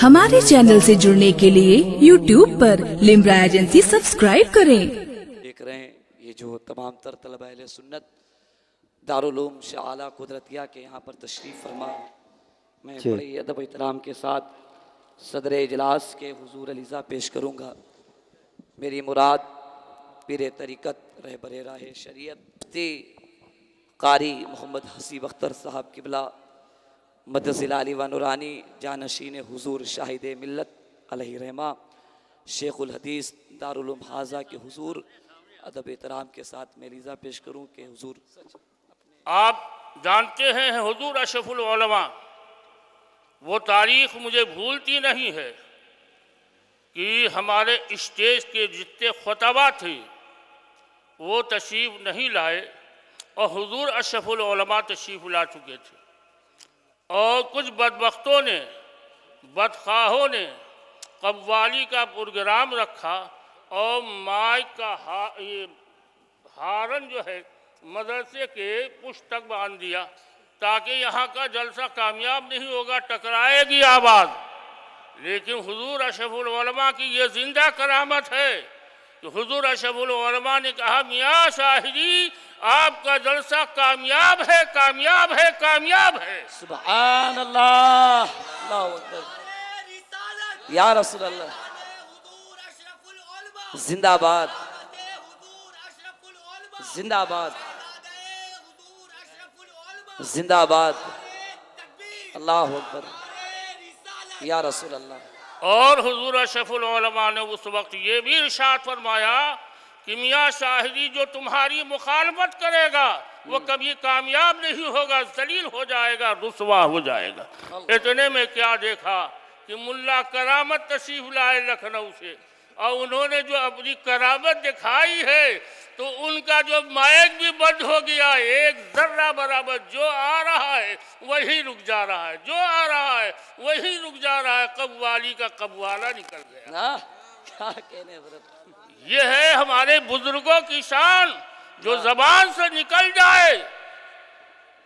ہمارے چینل سے جڑنے کے لیے YouTube پر لمبرا ایجنسی سبسکرائب کریں۔ دیکھ رہے ہیں یہ جو تمام تر طلبہ اہل سنت دارالعلوم شاہ اعلیٰ قدرتیہ کے یہاں پر تشریف فرما، میں بڑے ادب و احترام کے ساتھ صدر اجلاس کے حضور علیزہ پیش کروں گا۔ میری مراد پیر طریقت رہبر راہ شریعت قاری محمد حسیب اختر صاحب قبلہ مدث العالی و نورانی جانشین حضور شاہد ملت علیہ رحمہ شیخ الحدیث دارالعلوم حاضہ کے حضور ادب احترام کے ساتھ میں علیزہ پیش کروں کہ حضور آپ جانتے ہیں حضور اشرف العلماء، وہ تاریخ مجھے بھولتی نہیں ہے کہ ہمارے اسٹیج کے جتنے خطبہ تھے وہ تشریف نہیں لائے اور حضور اشرف العلماء تشریف لا چکے تھے، اور کچھ بدبختوں نے بدخواہوں نے قوالی کا پروگرام رکھا اور مائک کا ہارن جو ہے مدرسے کے پشت تک باندھ دیا تاکہ یہاں کا جلسہ کامیاب نہیں ہوگا، ٹکرائے گی آواز۔ لیکن حضور اشرف العلماء کی یہ زندہ کرامت ہے کہ حضور اشرف العلماء نے کہا میاں شاہدی آپ کا جلسہ کامیاب ہے، کامیاب ہے، کامیاب ہے۔ سبحان اللہ، اللہ اکبر، یا رسول اللہ، زندہ باد، زندہ آباد، زندہ آباد، اللہ اکبر، یا رسول اللہ۔ اور حضور اشرف العلماء نے اس وقت یہ بھی ارشاد فرمایا کہ میاں شاہدی جو تمہاری مخالفت کرے گا وہ کبھی کامیاب نہیں ہوگا، ذلیل ہو جائے گا، رسوا ہو جائے گا۔ اتنے میں کیا دیکھا کہ ملا کرامت تشریف لائے لکھنؤ سے، اور انہوں نے جو اپنی کرامت دکھائی ہے تو ان کا جو مائک بھی بند ہو گیا، ایک ذرہ برابر جو آ رہا ہے وہی رک جا رہا ہے، جو آ رہا ہے وہی رک جا رہا ہے، قوالی کا قوالہ نکل گیا۔ کیا کہنے حضرت، یہ ہے ہمارے بزرگوں کی شان، جو زبان سے نکل جائے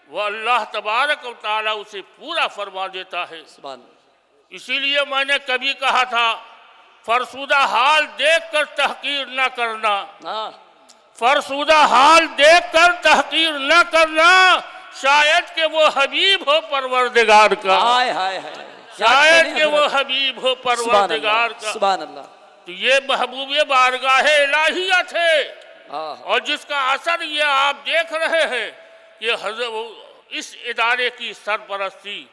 وہ اللہ تبارک و تعالیٰ اسے پورا فرما دیتا ہے۔ سبحان اسی لیے میں نے کبھی کہا تھا فرسودہ حال دیکھ کر تحقیر نہ کرنا، اللہ، فرسودہ حال دیکھ کر تحقیر نہ کرنا، شاید کہ وہ حبیب ہو پروردگار کا، ہائے ہائے ہائے، شاید کہ وہ حبیب ہو پروردگار کا۔ سبحان اللہ، تو یہ محبوب بارگاہ الہیہ تھے، اور جس کا اثر یہ آپ دیکھ رہے ہیں کہ اس ادارے کی سرپرستی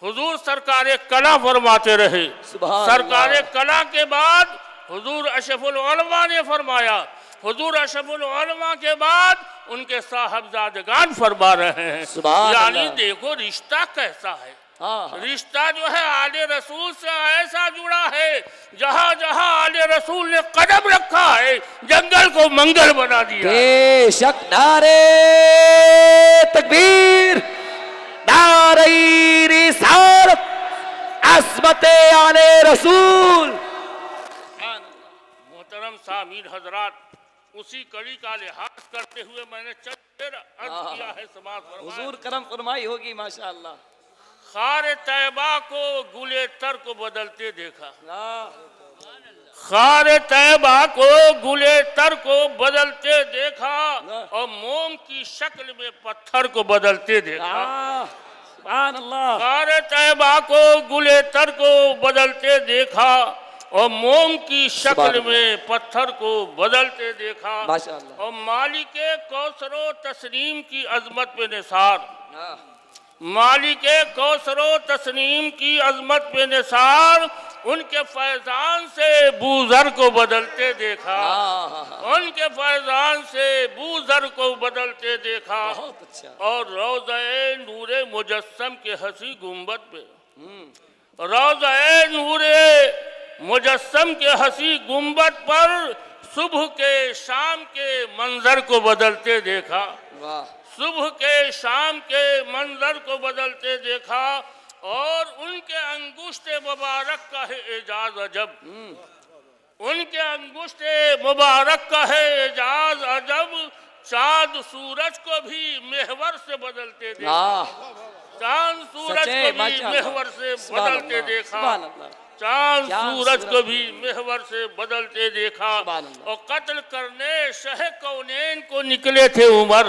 حضور سرکار کلا فرماتے رہے۔ سرکار کلا کے بعد حضور اشرف العلماء نے فرمایا، حضور اشرف العلماء کے بعد ان کے صاحبزادگان فرما رہے ہیں۔ یعنی دیکھو رشتہ کیسا ہے، رشتہ جو ہے آل رسول سے ایسا جڑا ہے، جہاں جہاں آل رسول نے قدم رکھا ہے جنگل کو منگل بنا دیا۔ بے شک، نعرہ تکبیر، نعرہ رسالت، عظمت آل رسول۔ محترم سامعین حضرات، اسی کڑی کا لحاظ کرتے ہوئے میں نے چند عرض کیا ہے، سماعت فرمائیں۔ حضور کرم فرمائی ہوگی ماشاءاللہ۔ خار طیبہ کو گلے تر کو بدلتے دیکھا، خار طیبہ کو گلے تر کو بدلتے دیکھا، اور موم کی شکل میں پتھر کو بدلتے دیکھا۔ سبحان اللہ، خار طیبہ کو گلے تر کو بدلتے دیکھا اور موم کی شکل میں پتھر کو بدلتے دیکھا، اور مالک کوثر و تسنیم کی عظمت پہ نثار، مالک کوثر و تسنیم کی عظمت پہ نثار، ان کے فیضان سے بوذر کو بدلتے دیکھا، ان کے فیضان سے بوذر کو بدلتے دیکھا، اور روضہ نور مجسم کے حسی گنبد پہ، روضہ نور مجسم کے حسی گنبد پر صبح کے شام کے منظر کو بدلتے دیکھا، صبح کے شام کے منظر کو بدلتے دیکھا، اور ان کے انگشت مبارک کا ہے اعجاز عجب، ان کے انگشت مبارک کا ہے اعجاز عجب، چاند سورج کو بھی محور سے بدلتے دیکھا، چاند سورج سچے، کو بھی ماشاء اللہ، محور سے سبحان بدلتے اللہ، دیکھا، سبحان اللہ، چاند چاند سورج سورج کو کو بھی محور سے بدلتے دیکھا، سبحان اللہ، اور قتل کرنے شہ کونین کو نکلے تھے عمر،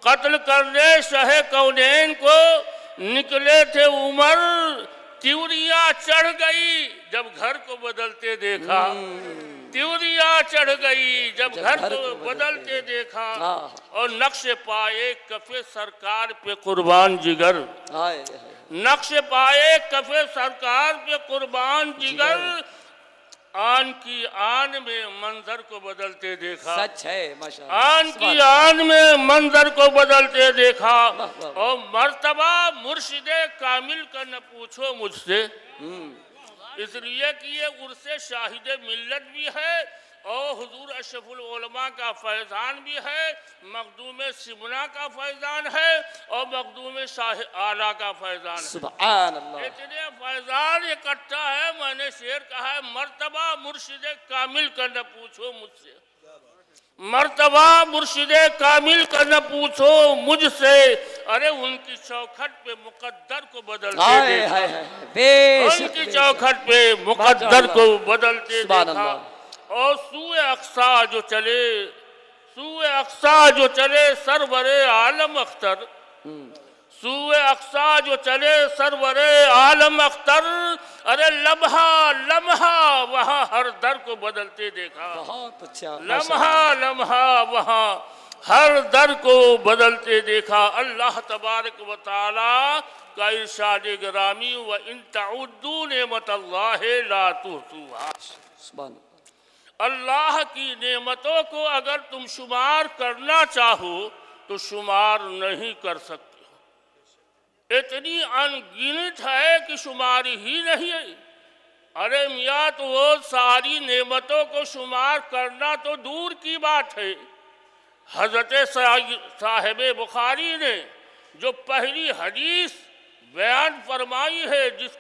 قتل کرنے شہ کونین کو نکلے تھے عمر، تیوریاں چڑھ گئی جب گھر کو بدلتے دیکھا، تیوریاں چڑھ گئی جب گھر کو بدلتے دیکھا، اور نقش پائے کف سرکار پہ قربان جگر، ہائے ہائے، نقش پائے کف سرکار پہ قربان جگر، آن کی آن میں منظر کو بدلتے دیکھا، سچ ہے ماشاء اللہ، آن سبحان کی آن میں منظر کو بدلتے دیکھا، واہ واہ واہ، اور مرتبہ مرشد کامل کا نہ پوچھو مجھ سے، اس لیے کہ یہ عرص شاہد ملت بھی ہے اور حضور اشرف العلماء کا فیضان بھی ہے، مخدوم سمنا کا فیضان ہے اور مخدوم شاہ اعلیٰ کا فیضان ہے، سبحان اللہ، اتنے فیضان اکٹھا ہے، میں نے شعر کہا ہے مرتبہ مرشد کامل کا نہ پوچھو مجھ سے، مرتبہ مرشد کامل کا نہ پوچھو مجھ سے، ارے ان کی چوکھٹ پہ مقدر کو بدلتے ہائے دیکھا، ہائے ہائے، بے ان شک کی بے شک، چوکھٹ پہ ماشاء مقدر اللہ، کو بدلتے سبحان دیکھا، اللہ، اور سوئے اقصا جو چلے، سوئے اقصا جو چلے سرور عالم اختر، سوئے اقصا جو چلے سرور عالم اختر، ارے لمحہ لمحہ وہاں ہر در کو بدلتے دیکھا، بہت اچھا، لمحہ لمحہ وہاں ہر در کو بدلتے دیکھا، اللہ تبارک و تعالی کا ارشاد گرامی وَإِن تَعُدُّوا نِعْمَتَ اللَّهِ لَا تُحْصُوهَا، سبحان اللہ، اللہ کی نعمتوں کو اگر تم شمار کرنا چاہو تو شمار نہیں کر سکتے ہو، اتنی انگنت ہے کہ شمار ہی نہیں ہے، ارے میاں تو وہ ساری نعمتوں کو شمار کرنا تو دور کی بات ہے، حضرت صاحب بخاری نے جو پہلی حدیث بیان فرمائی ہے جس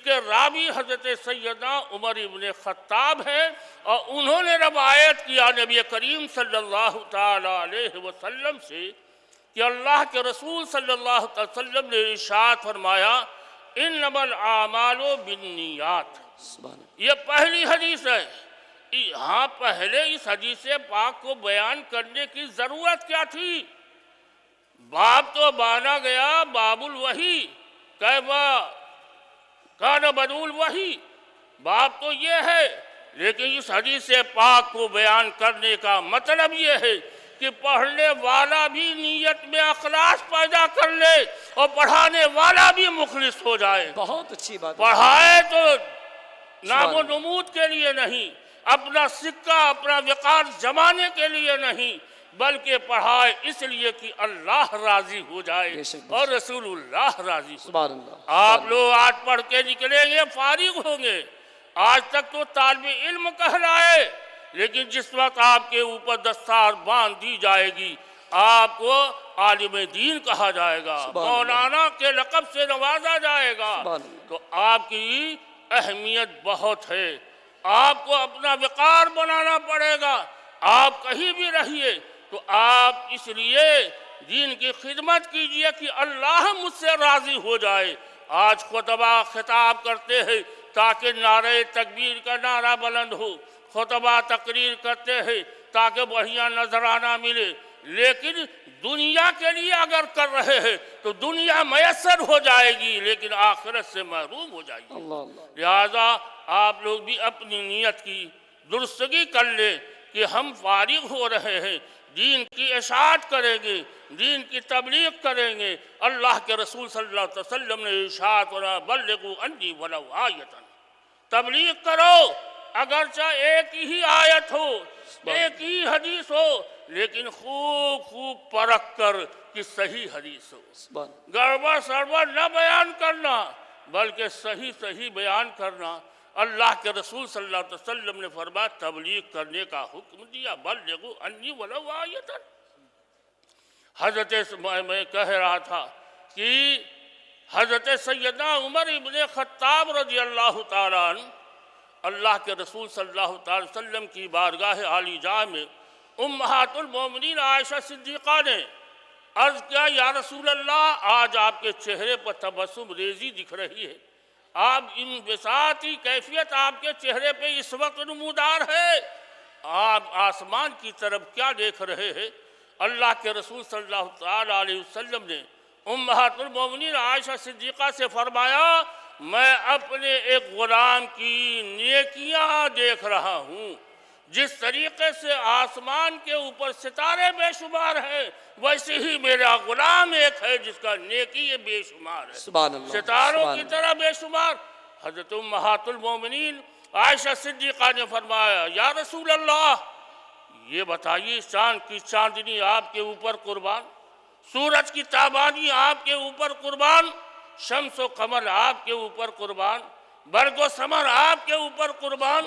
کے راوی حضرت سیدنا عمر ابن خطاب ہیں، اور انہوں نے روایت کیا نبی کریم صلی اللہ تعالی علیہ وسلم سے کہ اللہ کے رسول صلی اللہ علیہ وسلم نے ارشاد فرمایا انما الاعمال بالنیات، سبحان اللہ، یہ پہلی حدیث ہے، یہاں پہلے اس حدیث پاک کو بیان کرنے کی ضرورت کیا تھی؟ باب تو بانا گیا باب الوحی، کیفا کان بدء الوحی، باب تو یہ ہے، لیکن اس حدیث پاک کو بیان کرنے کا مطلب یہ ہے کہ پڑھنے والا بھی نیت میں اخلاص پیدا کر لے اور پڑھانے والا بھی مخلص ہو جائے، بہت اچھی بات ہے، پڑھائے تو نام و نمود کے لیے نہیں، اپنا سکہ اپنا وقار جمانے کے لیے نہیں، بلکہ پڑھائے اس لیے کہ اللہ راضی ہو جائے بے شک، اور رسول اللہ راضی ہو سبحان جائے۔ اللہ، آپ لوگ آج پڑھ کے نکلیں گے فارغ ہوں گے، آج تک تو طالب علم کہلائے، لیکن جس وقت آپ کے اوپر دستار باندھ دی جائے گی آپ کو عالم دین کہا جائے گا، مولانا کے لقب سے نوازا جائے گا، سبحان اللہ، تو آپ کی اہمیت بہت ہے، آپ کو اپنا وقار بنانا پڑے گا، آپ کہیں بھی رہیے تو آپ اس لیے دین کی خدمت کیجئے کہ اللہ مجھ سے راضی ہو جائے۔ آج خطبہ خطاب کرتے ہیں تاکہ نعرہ تکبیر کا نعرہ بلند ہو، خطبہ تقریر کرتے ہیں تاکہ بڑھیا نظرانہ ملے، لیکن دنیا کے لیے اگر کر رہے ہیں تو دنیا میسر ہو جائے گی لیکن آخرت سے محروم ہو جائے گی۔ اللہ اللہ، لہذا آپ لوگ بھی اپنی نیت کی درستگی کر لیں کہ ہم فارغ ہو رہے ہیں، دین کی اشاعت کریں گے، دین کی تبلیغ کریں گے۔ اللہ کے رسول صلی اللہ علیہ وسلم نے ارشاد فرمایا بلغوا انی ولو آیۃ، تبلیغ کرو اگرچہ ایک ہی آیت ہو، ایک ہی حدیث ہو، لیکن خوب پرکھ کر کہ صحیح حدیث ہو، سبحان گڑبڑ سڑبڑ نہ بیان کرنا بلکہ صحیح بیان کرنا۔ اللہ کے رسول صلی اللہ علیہ وسلم نے فرمایا تبلیغ کرنے کا حکم دیا بلغوا انی ولو آیۃ۔ حضرت میں کہہ رہا تھا کہ حضرت سیدنا عمر ابن خطاب رضی اللہ تعالیٰ عنہ اللہ کے رسول صلی اللہ تعالی وسلم کی بارگاہ عالی جاہ میں امہات المومنین عائشہ صدیقہ نے عرض کیا یا رسول اللہ آج آپ کے چہرے پر تبسم ریزی دکھ رہی ہے، آپ انبساطی کیفیت آپ کے چہرے پہ اس وقت نمودار ہے، آپ آسمان کی طرف کیا دیکھ رہے ہیں؟ اللہ کے رسول صلی اللہ تعالی علیہ وسلم نے امہات المومنین عائشہ صدیقہ سے فرمایا میں اپنے ایک غلام کی نیکیاں دیکھ رہا ہوں، جس طریقے سے آسمان کے اوپر ستارے بے شمار ہیں ویسے ہی میرا غلام ایک ہے جس کا نیکی بے شمار ہے، سبحان اللہ، ستاروں سبحان کی اللہ۔ طرح بے شمار۔ حضرت امہات المومنین عائشہ صدیقہ نے فرمایا یا رسول اللہ یہ بتائیے چاند کی چاندنی آپ کے اوپر قربان، سورج کی تابانی آپ کے اوپر قربان، شمس و قمر آپ کے اوپر قربان، برگ و ثمر آپ کے اوپر قربان،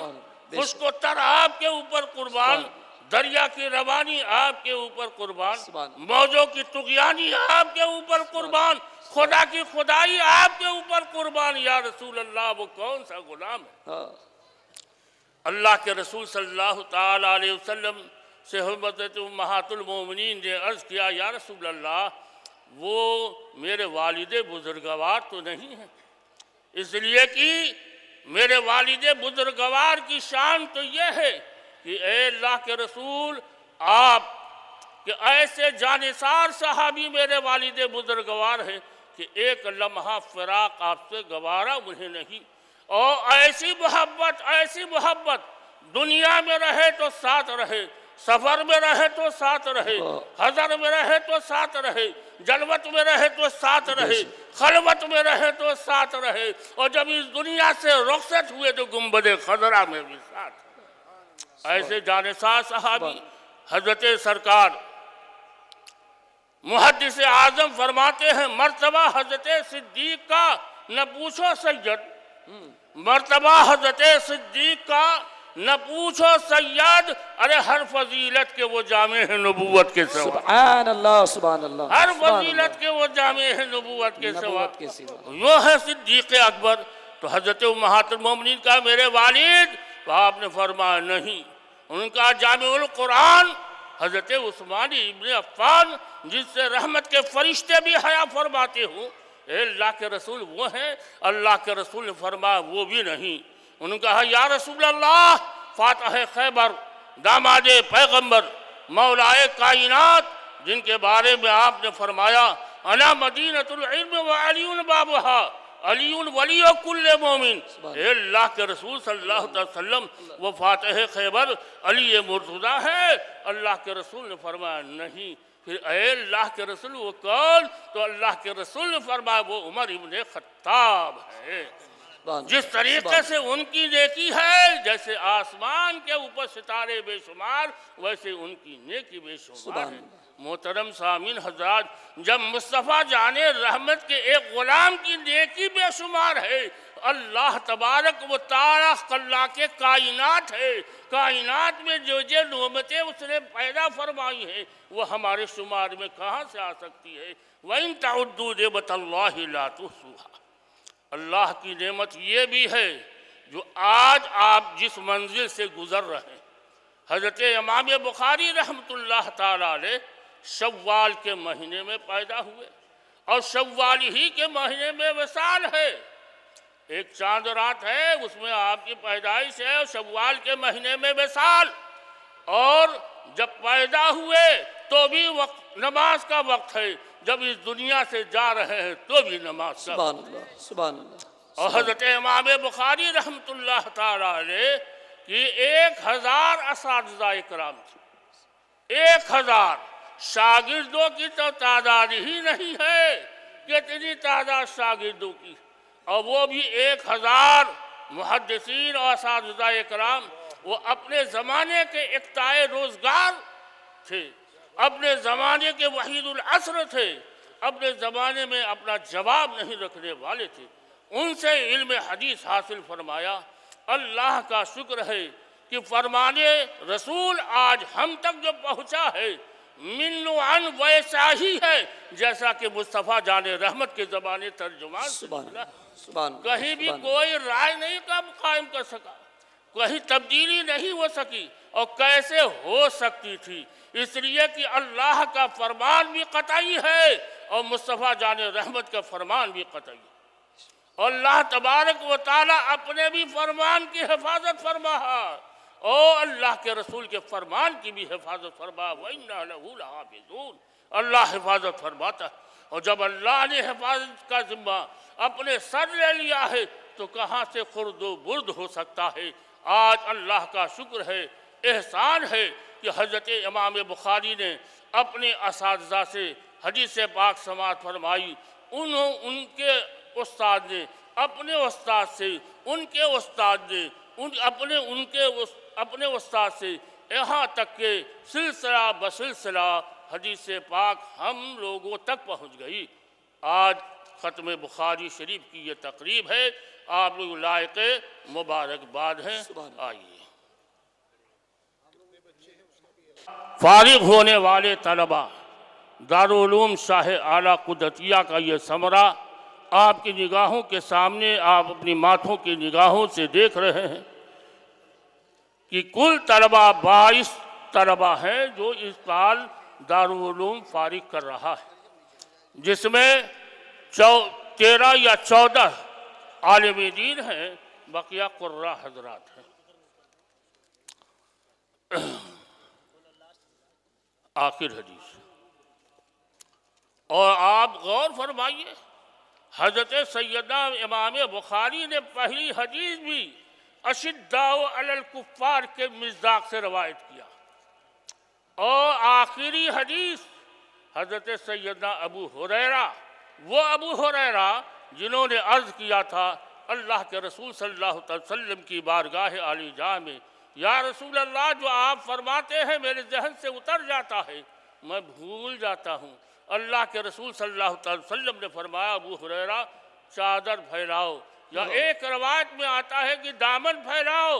خشک و تر آپ کے اوپر قربان، دریا کی روانی آپ کے اوپر قربان، موجوں کی طغیانی آپ کے اوپر قربان، خدا کی خدائی آپ کے اوپر قربان، یا رسول اللہ وہ کون سا غلام ہے؟ اللہ کے رسول صلی اللہ تعالی علیہ وسلم سے حضرت امہات المومنین نے عرض کیا یا رسول اللہ وہ میرے والد بزرگوار تو نہیں ہیں، اس لیے کہ میرے والد بزرگوار کی شان تو یہ ہے کہ اے اللہ کے رسول آپ کہ ایسے جانثار صحابی میرے والد بزرگوار ہیں کہ ایک لمحہ فراق آپ سے گوارا انہیں نہیں، اور ایسی محبت دنیا میں رہے تو ساتھ رہے، سفر میں رہے تو ساتھ رہے، حضر میں رہے تو ساتھ رہے، جلوت میں رہے تو ساتھ رہے، خلوت میں رہے تو ساتھ رہے، اور جب اس دنیا سے رخصت ہوئے تو گنبد خضرا میں بھی ساتھ رہے۔ ایسے جانثار صحابی حضرت سرکار محدث اعظم فرماتے ہیں مرتبہ حضرت صدیق کا نہ پوچھو سید، مرتبہ حضرت صدیق کا نہ پوچھو سید، ارے ہر فضیلت کے وہ جامع ہیں نبوت کے سوا، سبحان اللہ، سبحان اللہ، ہر فضیلت کے وہ جامع ہیں نبوت کے سوا، وہ ہے صدیق اکبر۔ تو حضرت امہات المومنین کا میرے والد، تو آپ نے فرمایا نہیں، ان کا جامع القرآن حضرت عثمان ابن عفان جس سے رحمت کے فرشتے بھی حیا فرماتے ہوں، اے اللہ کے رسول وہ ہیں؟ اللہ کے رسول نے فرمایا وہ بھی نہیں۔ انہوں نے کہا یا رسول اللہ فاتح خیبر، داماد پیغمبر، مولائے کائنات، جن کے بارے میں آپ نے فرمایا انا مدینۃ العلم وعلی بابہا، علی ولی کل مومن، اے اللہ کے رسول صلی اللہ علیہ وسلم وہ فاتح خیبر علی مرتضیٰ ہے؟ اللہ کے رسول نے فرمایا نہیں۔ پھر اے اللہ کے رسول وہ کون؟ تو اللہ کے رسول نے فرمایا وہ عمر ابن خطاب ہے۔ جس طریقے سے ان کی نیکی ہے جیسے آسمان کے اوپر ستارے بے شمار، ویسے ان کی نیکی بے شمار ہے۔ محترم سامعین حضرات، جب مصطفیٰ جان رحمت کے ایک غلام کی نیکی بے شمار ہے، اللہ تبارک و تعالیٰ خلاق کائنات ہے، کائنات میں جو نعمتیں اس نے پیدا فرمائی ہیں وہ ہمارے شمار میں کہاں سے آ سکتی ہے؟ وَإِن تَعُدُّوا نِعْمَتَ اللَّهِ لَا تُحْصُوهَا۔ اللہ کی نعمت یہ بھی ہے جو آج آپ جس منزل سے گزر رہے ہیں۔ حضرت امام بخاری رحمۃ اللہ تعالی علیہ شوال کے مہینے میں پیدا ہوئے، اور شوال ہی کے مہینے میں وصال ہے۔ ایک چاند رات ہے اس میں آپ کی پیدائش ہے، اور شوال کے مہینے میں وصال، اور جب پیدا ہوئے تو بھی وقت نماز کا وقت ہے، جب اس دنیا سے جا رہے ہیں تو بھی نماز کا وقت ہے۔ سبحان اللہ۔ اور حضرت امام بخاری رحمۃ اللہ تعالی علیہ کی 1000 اساتذہ کرام تھے، 1000 شاگردوں کی تو تعداد ہی نہیں ہے کہ اتنی تعداد شاگردوں کی، اور وہ بھی 1000 محدثین اور اساتذہ کرام، وہ اپنے زمانے کے اقتدائے روزگار تھے، اپنے زمانے کے وحید العصر تھے، اپنے زمانے میں اپنا جواب نہیں رکھنے والے تھے۔ ان سے علم حدیث حاصل فرمایا۔ اللہ کا شکر ہے کہ فرمان رسول آج ہم تک جو پہنچا ہے من عن ویسا ہی ہے جیسا کہ مصطفیٰ جان رحمت کے زبان ترجمان سے ملا۔ کہیں بھی کوئی رائے نہیں قائم کر سکا، کہیں تبدیلی نہیں ہو سکی، اور کیسے ہو سکتی تھی؟ اس لیے کہ اللہ کا فرمان بھی قطعی ہے اور مصطفیٰ جان رحمت کا فرمان بھی قطعی ہے، اور اللہ تبارک و تعالیٰ اپنے بھی فرمان کی حفاظت فرما ہے اور اللہ کے رسول کے فرمان کی بھی حفاظت فرما۔ وَإِنَّا لَهُ لَحَافِظُونَ، اللہ حفاظت فرماتا ہے، اور جب اللہ نے حفاظت کا ذمہ اپنے سر لے لیا ہے تو کہاں سے خرد و برد ہو سکتا ہے؟ آج اللہ کا شکر ہے، احسان ہے کہ حضرت امام بخاری نے اپنے اساتذہ سے حدیث پاک سماعت فرمائی، ان کے استاد نے اپنے استاد سے، ان کے استاد نے اپنے استاد سے، یہاں تک کہ سلسلہ بسلسلہ حدیث پاک ہم لوگوں تک پہنچ گئی۔ آج ختم بخاری شریف کی یہ تقریب ہے، آپ لوگ لائق مبارکباد ہیں۔ آئیے فارغ ہونے والے طلباء، دارالعلوم شاہ اعلیٰ قدرتیہ کا یہ ثمرہ آپ کی نگاہوں کے سامنے، آپ اپنی ماتھوں کی نگاہوں سے دیکھ رہے ہیں کہ کل طلباء 22 طلباء ہیں جو اس سال دارالعلوم فارغ کر رہا ہے، جس میں 13 یا 14 عالم دین ہیں، بقیہ قراء حضرات ہیں۔ آخر حدیث، اور آپ غور فرمائیے، حضرت سیدنا امام بخاری نے پہلی حدیث بھی اشداء علی الکفار کے مصداق سے روایت کیا، اور آخری حدیث حضرت سیدنا ابو ہریرہ، وہ ابو ہریرہ جنہوں نے عرض کیا تھا اللہ کے رسول صلی اللہ علیہ وسلم کی بارگاہ عالی جاہ میں، یا رسول اللہ جو آپ فرماتے ہیں میرے ذہن سے اتر جاتا ہے، میں بھول جاتا ہوں۔ اللہ کے رسول صلی اللہ علیہ وسلم نے فرمایا ابو ہریرہ چادر پھیلاؤ، یا ایک روایت میں آتا ہے کہ دامن پھیلاؤ۔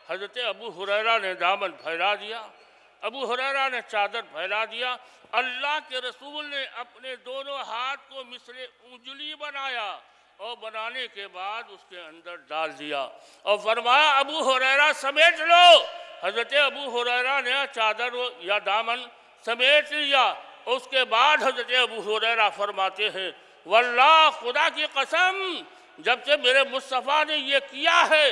حضرت ابو ہریرہ نے دامن پھیلا دیا، ابو ہریرہ نے چادر پھیلا دیا۔ اللہ کے رسول نے اپنے دونوں ہاتھ کو مثل انجلی بنایا، اور بنانے کے بعد اس کے اندر ڈال دیا اور فرمایا ابو ہریرہ سمیٹ لو۔ حضرت ابو ہریرہ نے چادر یا دامن سمیٹ لیا، اس کے بعد حضرت ابو ہریرہ فرماتے ہیں واللہ خدا کی قسم جب سے میرے مصطفیٰ نے یہ کیا ہے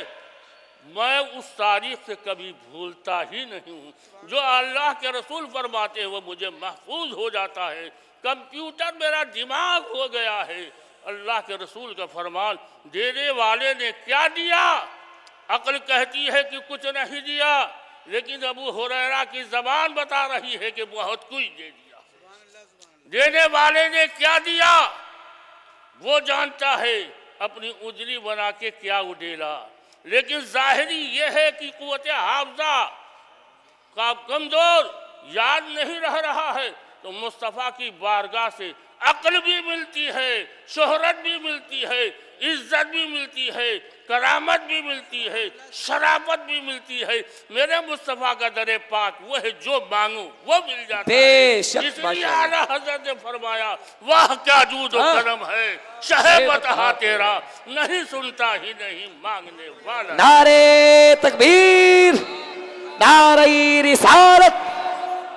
میں اس تاریخ سے کبھی بھولتا ہی نہیں ہوں۔ جو اللہ کے رسول فرماتے ہیں وہ مجھے محفوظ ہو جاتا ہے، کمپیوٹر میرا دماغ ہو گیا ہے۔ اللہ کے رسول کا فرمان دینے والے نے کیا دیا؟ عقل کہتی ہے کہ کچھ نہیں دیا، لیکن ابو ہریرہ کی زبان بتا رہی ہے کہ بہت کچھ دے دیا۔ دینے والے نے کیا دیا وہ جانتا ہے، اپنی انجلی بنا کے کیا اڈیلا، لیکن ظاہری یہ ہے کہ قوت حافظہ کا کمزور، یاد نہیں رہا ہے، تو مصطفیٰ کی بارگاہ سے عقل بھی ملتی ہے، شہرت بھی ملتی ہے، عزت بھی ملتی ہے، کرامت بھی ملتی ہے، شرافت بھی ملتی ہے۔ میرے مصطفیٰ کا در پاک وہ ہے جو مانگو وہ مل جاتا ہے۔ بے شک اس لیے اعلیٰ حضرت نے فرمایا واہ کیا جود و کرم ہے، شہ بتہا تیرا نہیں سنتا ہی نہیں مانگنے والا۔ نعرہ تکبیر، نعرہ رسالت،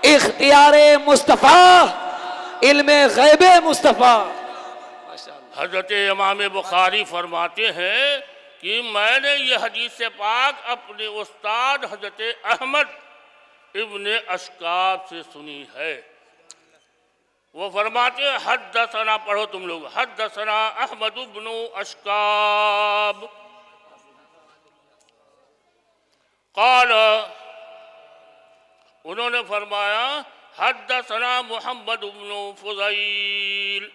اختیار مصطفیٰ، علم غیب مصطفیٰ۔ حضرت امام بخاری فرماتے ہیں کہ میں نے یہ حدیث پاک اپنے استاد حضرت احمد ابن اشکاب سے سنی ہے۔ وہ فرماتے ہیں حدثنا، پڑھو تم لوگ، حدثنا احمد ابن اشکاب قال، انہوں نے فرمایا حدثنا محمد بن فضیل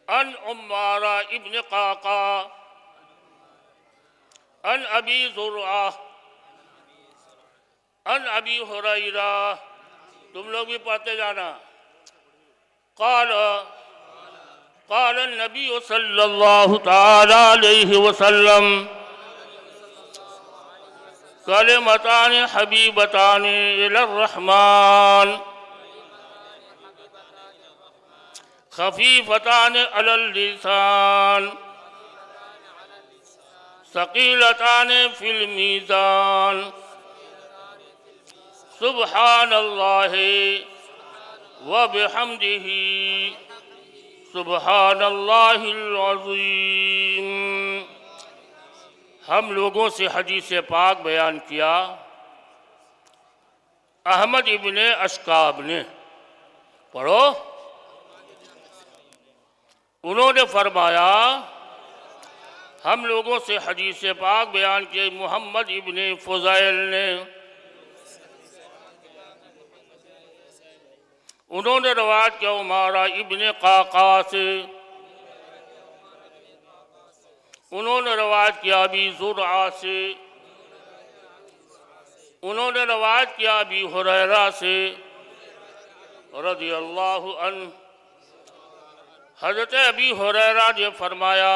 عن عمارہ ابن قعقاع عن ابی زرعہ عن ابی ہریرہ، تم لوگ بھی پڑھتے جانا، قال قال النبی صلی اللہ تعالی علیہ وسلم کلمتان حبیبتان الی الرحمن خفیفتان علی اللسان ثقیلتان فی المیزان سبحان اللہ و بحمدہ سبحان اللہ العظیم۔ ہم لوگوں سے حدیث پاک بیان کیا احمد ابن اشکاب نے، پڑھو۔ انہوں نے فرمایا ہم لوگوں سے حدیث پاک بیان کیے محمد ابن فضیل نے، انہوں نے روایت کیا عمارہ ابن قعقاع سے، انہوں نے روایت کیا ابی زرعہ سے، انہوں نے روایت کیا ابی ہریرہ سے رضی اللہ عنہ۔ حضرت ابی ہریرہ نے فرمایا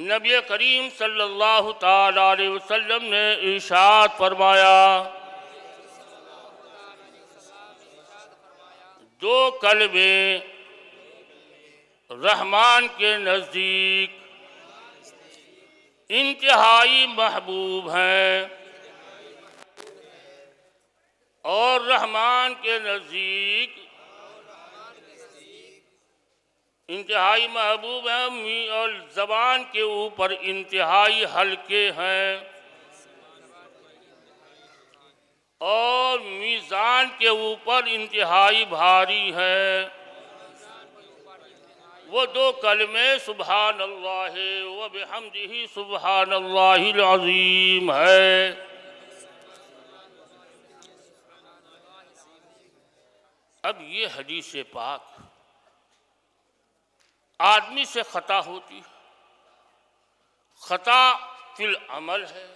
نبی کریم صلی اللہ تعالی علیہ وسلم نے ارشاد فرمایا دو کلمے رحمان کے نزدیک انتہائی محبوب ہیں، اور رحمان کے نزدیک انتہائی محبوب ہیں اور زبان کے اوپر انتہائی ہلکے ہیں، اور میزان کے اوپر انتہائی بھاری ہیں۔ وہ دو کلمے سبحان اللہ و بحمدہ سبحان اللہ العظیم ہے۔ اب یہ حدیث پاک آدمی سے خطا ہوتی، خطا فی العمل ہے،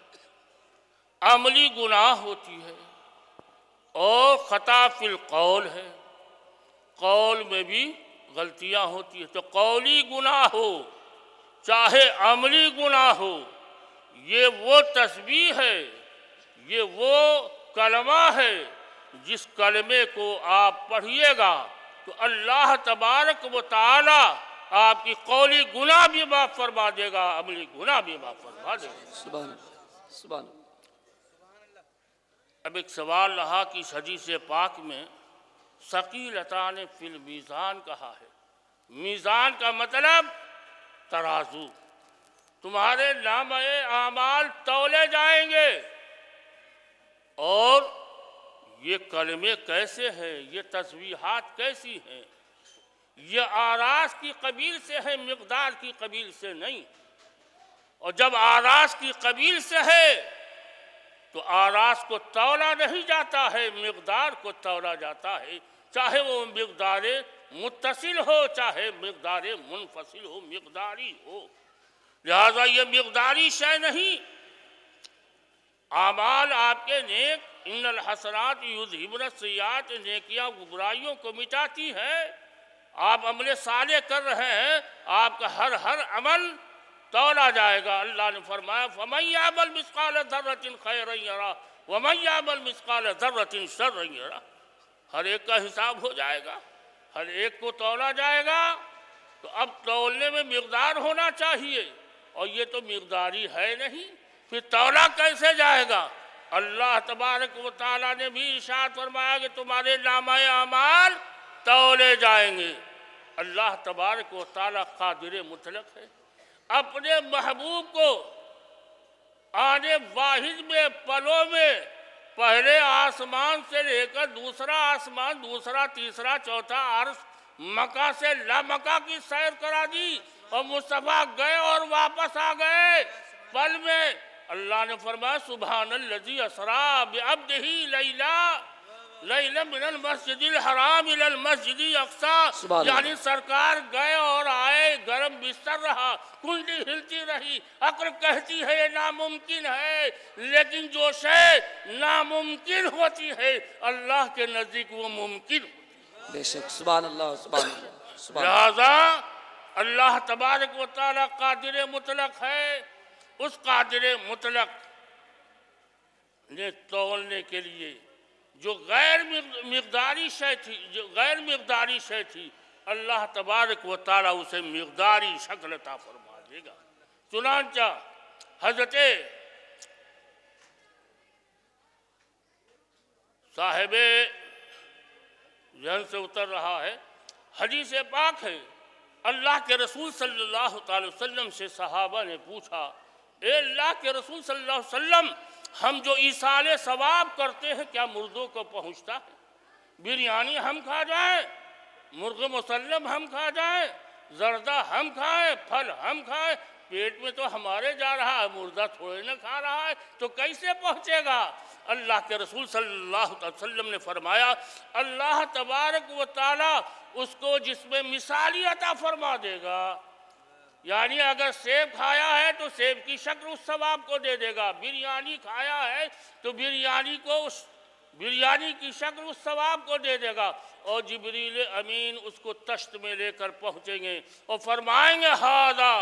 عملی گناہ ہوتی ہے، اور خطا فی القول ہے، قول میں بھی غلطیاں ہوتی ہیں۔ تو قولی گناہ ہو چاہے عملی گناہ ہو، یہ وہ تسبیح ہے، یہ وہ کلمہ ہے جس کلمے کو آپ پڑھیے گا تو اللہ تبارک و تعالی آپ کی قولی گناہ بھی معاف فرما دے گا، عملی گناہ بھی معاف فرما دے گا۔ سبحان اللہ، سبحان اللہ۔ اب ایک سوال رہا کہ اس حدیث پاک میں ثقیلتان فی المیزان کہا ہے۔ میزان کا مطلب ترازو، تمہارے نامہ اعمال تولے جائیں گے۔ اور یہ کلمے کیسے ہیں، یہ تسبیحات کیسی ہیں؟ یہ آراز کی قبیل سے ہے، مقدار کی قبیل سے نہیں۔ اور جب آراز کی قبیل سے ہے تو آراز کو تولا نہیں جاتا ہے، مقدار کو تولا جاتا ہے، چاہے وہ مقدار متصل ہو چاہے مقدار منفصل ہو، مقداری ہو۔ لہذا یہ مقداری شے نہیں۔ اعمال آپ کے نیک، ان الحسنات یذہبن السیئات، نیکیاں برائیوں کو مٹاتی ہیں۔ آپ عمل صالح کر رہے ہیں، آپ کا ہر عمل تولا جائے گا۔ اللہ نے فرمایا فَمَن يَعْمَلْ مِثْقَالَ ذَرَّةٍ خَيْرًا يَرَهُ وَمَن يَعْمَلْ مِثْقَالَ ذَرَّةٍ شَرًّا يَرَهُ۔ ہر ایک کا حساب ہو جائے گا، ہر ایک کو تولا جائے گا۔ تو اب تولنے میں مقدار ہونا چاہیے، اور یہ تو مقداری ہے نہیں، پھر تولا کیسے جائے گا؟ اللہ تبارک و تعالیٰ نے بھی ارشاد فرمایا کہ تمہارے نامہ اعمال تولے جائیں گے۔ اللہ تبارک و تعالیٰ قادر مطلق ہے، اپنے محبوب کو آنے واحد میں پلوں میں پہلے آسمان سے لے کر دوسرا آسمان، دوسرا تیسرا چوتھا عرش، مکہ سے لامکہ کی سیر کرا دی، اور مصطفیٰ گئے اور واپس آ گئے پل میں۔ اللہ نے فرمایا سبحان الذی اسریٰ بعبدہ لیلا من المسجد الحرام الی المسجد الاقصی، یعنی سرکار گئے اور آئے، گرم بستر رہا، کنڈی ہلتی رہی، عقل کہتی ہے یہ ناممکن ہے، لیکن جو شے ناممکن ہوتی ہے اللہ کے نزدیک وہ ممکن ہوتی ہے۔ بے شک، سبحان اللہ، سبحان اللہ، سبحان اللہ۔ لہذا اللہ تبارک و تعالیٰ قادر مطلق ہے، اس قادر مطلق نے تولنے کے لیے جو غیر مقداری شے تھی، اللہ تبارک و تعالیٰ اسے مقداری شکل عطا فرما دے گا۔ چنانچہ حضرت صاحب ذہن سے اتر رہا ہے، حدیث پاک ہے، اللہ کے رسول صلی اللہ تعالی وسلم سے صحابہ نے پوچھا، اے اللہ کے رسول صلی اللہ علیہ وسلم، ہم جو ایصال ثواب کرتے ہیں کیا مردوں کو پہنچتا ہے؟ بریانی ہم کھا جائیں، مرغ مسلم ہم کھا جائیں، زردہ ہم کھائیں، پھل ہم کھائیں، پیٹ میں تو ہمارے جا رہا ہے، مردہ تھوڑے نہ کھا رہا ہے، تو کیسے پہنچے گا؟ اللہ کے رسول صلی اللہ علیہ وسلم نے فرمایا، اللہ تبارک و تعالی اس کو جس میں مثالی عطا فرما دے گا، یعنی اگر سیب کھایا ہے تو سیب کی شکل اس ثواب کو دے دے گا، بریانی کھایا ہے تو بریانی کی شکل اس ثواب کو دے دے گا، اور جبریل امین اس کو تشت میں لے کر پہنچیں گے اور فرمائیں گے ھذا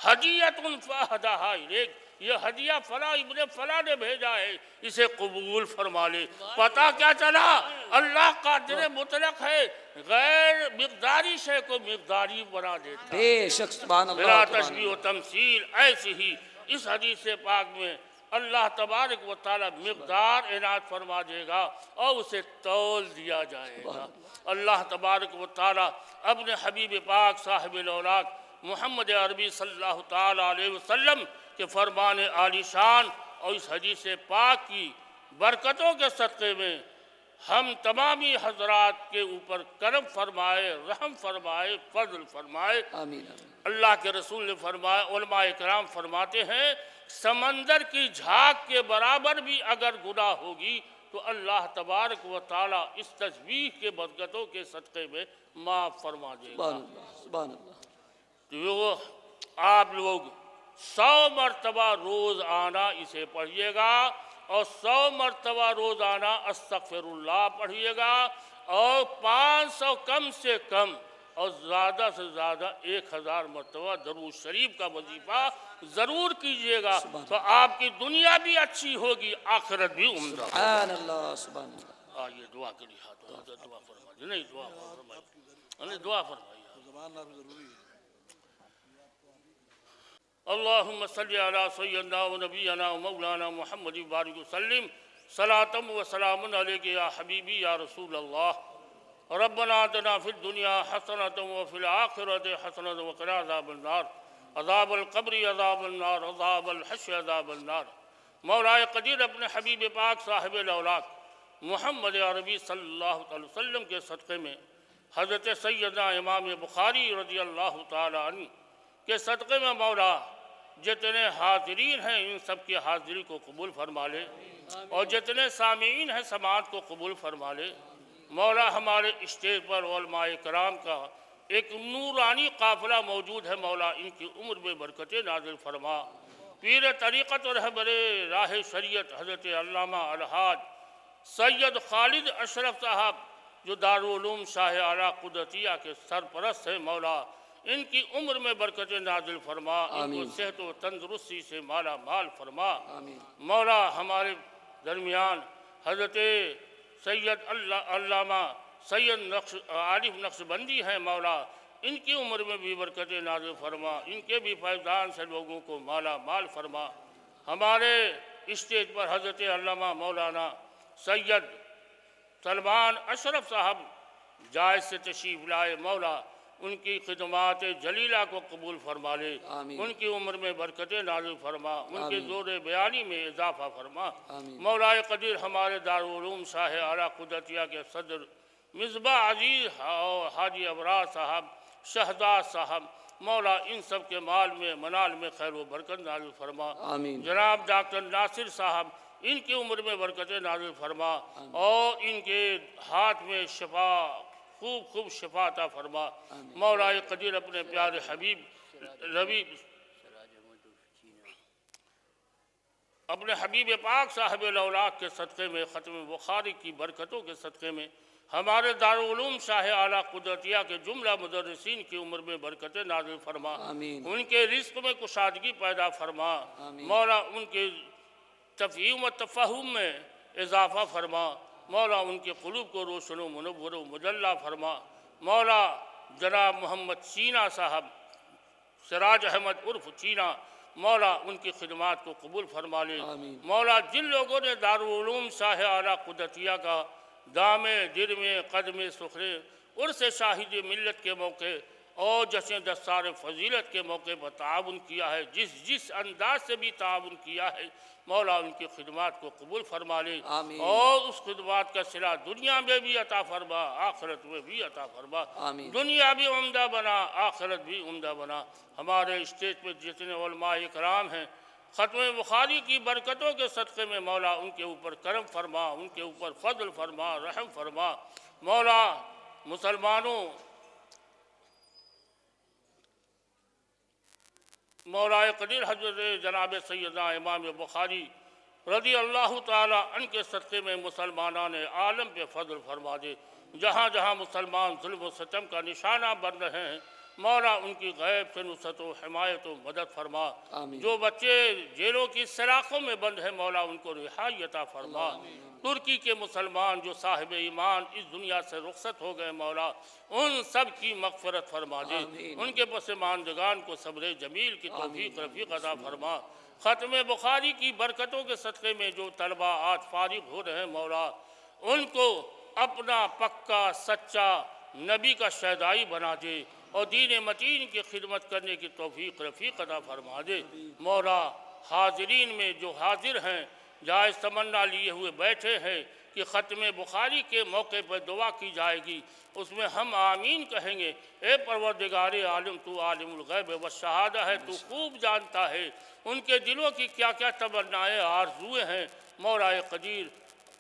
ہدیۃ فاہداھا الیک، یہ ہدیہ فلاں ابن فلاں نے بھیجا ہے، اسے قبول فرما لے۔ پتہ کیا چلا؟ اللہ قادر مطلق ہے، غیر مقداری شے کو مقداری بنا دیتا ہے، بے شک، سبحان اللہ، بلا سبحان تشبیہ و تمثیل۔ ایسی ہی اس حدیث پاک میں اللہ تبارک و تعالی مقدار عنایت فرما دے گا اور اسے تول دیا جائے گا۔ اللہ تبارک و تعالی اپنے حبیب پاک صاحب الاولاق محمد عربی صلی اللہ تعالی علیہ وسلم کے فرمان عالی شان اور اس حدیث پاک کی برکتوں کے صدقے میں ہم تمامی حضرات کے اوپر کرم فرمائے، رحم فرمائے، فضل فرمائے۔ آمین آمین۔ اللہ کے رسول نے فرمایا، علماء کرام فرماتے ہیں، سمندر کی جھاگ کے برابر بھی اگر گناہ ہوگی تو اللہ تبارک و تعالی اس تسبیح کے برکتوں کے صدقے میں معاف فرما دے گا۔ سبحان اللہ، سبحان اللہ۔ تو آپ لوگ 100 مرتبہ روز آنا اسے پڑھیے گا، اور 100 مرتبہ روزانہ استغفر اللہ پڑھیے گا، اور 500 کم سے کم اور زیادہ سے زیادہ 1000 مرتبہ درود شریف کا وظیفہ ضرور کیجئے گا، تو آپ کی دنیا بھی اچھی ہوگی، آخرت بھی عمدہ۔ سبحان اللہ، سبحان اللہ۔ آئیے دعا کے لیے ہاتھ اٹھا دیں، دعا فرمائیے، نہیں دعا فرمائیے، دعا فرمائیے۔ اللہم صلی علی سیدنا و نبینا و مولانا محمد بارک وسلم، صلاۃ و سلام علیک یا حبیبی یا رسول اللہ۔ ربنا آتنا فی الدنیا حسنۃ وفی الآخرۃ حسنۃ وقنا عذاب النار، عذاب القبر عذاب النار، عذاب الحشر عذاب النار۔ مولا قدیر اپنے حبیب پاک صاحب الاولاق محمد عربی صلی اللہ علیہ وسلم کے صدقے میں حضرت سیدنا امام بخاری رضی اللہ تعالی عنہ کے صدقے میں مولا جتنے حاضرین ہیں ان سب کی حاضری کو قبول فرما لے، اور جتنے سامعین ہیں سماعت کو قبول فرما لے۔ مولا ہمارے اسٹیج پر علماء کرام کا ایک نورانی قافلہ موجود ہے، مولا ان کی عمر میں برکتیں نازل فرما۔ پیر طریقت و رہبر راہ شریعت حضرت علامہ الحاج سید خالد اشرف صاحب جو دارالعلوم شاہ اعلیٰ قدرتیہ کے سرپرست ہیں، مولا ان کی عمر میں برکتیں نازل فرما، ان کو صحت و تندرستی سے مالا مال فرما۔ مولا ہمارے درمیان حضرت سید علامہ سید عارف نقشبندی ہیں، مولا ان کی عمر میں بھی برکتیں نازل فرما، ان کے بھی فیضان سے لوگوں کو مالا مال فرما۔ ہمارے اسٹیج پر حضرت علامہ مولانا سید سلمان اشرف صاحب جائز سے تشریف لائے، مولا ان کی خدمات جلیلہ کو قبول فرما لے، ان کی عمر میں برکتیں نازل فرما، ان کے زور بیانی میں اضافہ فرما۔ مولا قدیر ہمارے دارالعلوم شاہ اعلیٰ قدرتیہ کے صدر مصباح عزیز اور حاجی ابرار صاحب، شہزاد صاحب، مولا ان سب کے مال میں منال میں خیر و برکت نازل فرما۔ جناب ڈاکٹر ناصر صاحب ان کی عمر میں برکتیں نازل فرما، اور ان کے ہاتھ میں شفا خوب شفا عطا فرما۔ مولا قدیر اپنے پیارے حبیب اپنے حبیب پاک صاحب الاولاق کے صدقے میں، ختم بخاری کی برکتوں کے صدقے میں ہمارے دارالعلوم شاہ اعلیٰ قدرتیہ کے جملہ مدرسین کی عمر میں برکتیں نازل فرما، ان کے رزق میں کشادگی پیدا فرما۔ مولا ان کے تفہیم و تفہم میں اضافہ فرما، مولا ان کے قلوب کو روشن و منور و مجلہ فرما۔ مولا جناب محمد چینا صاحب، سراج احمد عرف چینا، مولا ان کی خدمات کو قبول فرما لے۔ مولا جن لوگوں نے دارالعلوم شاہ اعلیٰ قدرتیہ کا دامے درمے قدم سخرے عرس شاہد ملت کے موقع اور جشن دستار فضیلت کے موقع پر تعاون کیا ہے، جس انداز سے بھی تعاون کیا ہے، مولا ان کی خدمات کو قبول فرما لے آمین۔ اور اس خدمات کا صلہ دنیا میں بھی عطا فرما، آخرت میں بھی عطا فرما، آمین۔ دنیا بھی عمدہ بنا، آخرت بھی عمدہ بنا۔ ہمارے اسٹیج پہ جتنے علماء اکرام ہیں، ختم بخاری کی برکتوں کے صدقے میں مولا ان کے اوپر کرم فرما، ان کے اوپر فضل فرما، رحم فرما۔ مولا مسلمانوں، مولا قدیر حضرت جناب سیدنا امام بخاری رضی اللہ تعالیٰ عنہ کے صدقے میں مسلمانان عالم پہ فضل فرما دے۔ جہاں جہاں مسلمان ظلم و ستم کا نشانہ بن رہے ہیں، مولا ان کی غیب سے نصرت و حمایت و مدد فرما۔ آمین۔ جو بچے جیلوں کی سلاخوں میں بند ہیں، مولا ان کو رہائی عطا فرما۔ ترکی کے مسلمان جو صاحب ایمان اس دنیا سے رخصت ہو گئے، مولا ان سب کی مغفرت فرما دے، ان کے پسماندگان کو صبر جمیل کی توفیق رفیق عطا فرما۔ ختم بخاری کی برکتوں کے صدقے میں جو طلبہ آج فارغ ہو رہے ہیں، مولا ان کو اپنا پکا سچا نبی کا شہدائی بنا دے اور دین متین کی خدمت کرنے کی توفیق رفیق عطا فرما دے۔ مولا حاضرین میں جو حاضر ہیں، جائز تمنا لیے ہوئے بیٹھے ہیں کہ ختم بخاری کے موقع پر دعا کی جائے گی، اس میں ہم آمین کہیں گے۔ اے پروردگار عالم، تو عالم الغیب والشہادہ ہے، تو خوب جانتا ہے ان کے دلوں کی کیا کیا تمنائیں آرزویں ہیں۔ مولا قدیر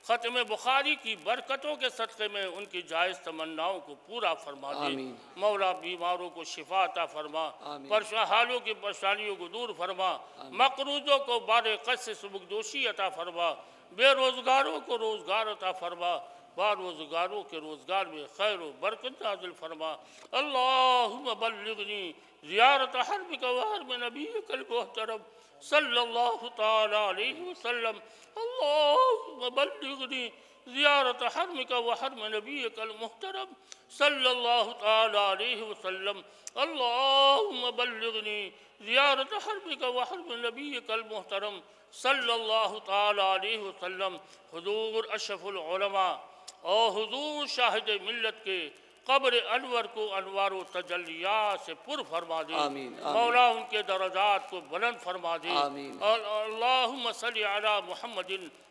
ختم بخاری کی برکتوں کے صدقے میں ان کی جائز تمناؤں کو پورا فرما دے۔ آمین۔ مولا بیماروں کو شفا عطا فرما، آمین۔ حالوں کی پریشانیوں کو دور فرما، مقروضوں کو بار قد سے سبکدوشی عطا فرما، بے روزگاروں کو روزگار عطا فرما، با روزگاروں کے روزگار میں خیر و برکت نازل فرما۔ اللہم بلغنی زیارت حرمک و حرم نبیک المحترم صلی اللہ تعالی علیہ وسلم۔ اللہم بلغنی زیارت حرمک و حرم نبیک المحترم صلی اللہ تعالی علیہ وسلم۔ اللہم بلغنی زیارت حرمک و حرم نبیک المحترم صلی اللہ تعالی علیہ وسلم۔ حضور اشرف العلماء اور حضور شاہد ملت کے قبر انور کو انوار و تجلیات سے پر فرما دے۔ آمین، آمین۔ مولا ان کے درجات کو بلند فرما دے۔ آمین۔ اللہم صلی علی محمد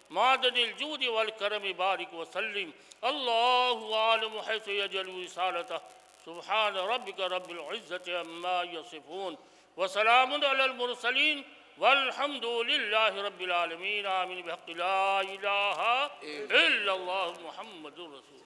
معدن الجود والکرم بارک وسلم۔ اللہ عالم حیث یجل رسالتہ، سبحان ربک رب العزت عما یصفون، وسلام علی المرسلین، والحمد للہ رب العالمین۔ آمین بحق لا الہ الا اللہ محمد رسول۔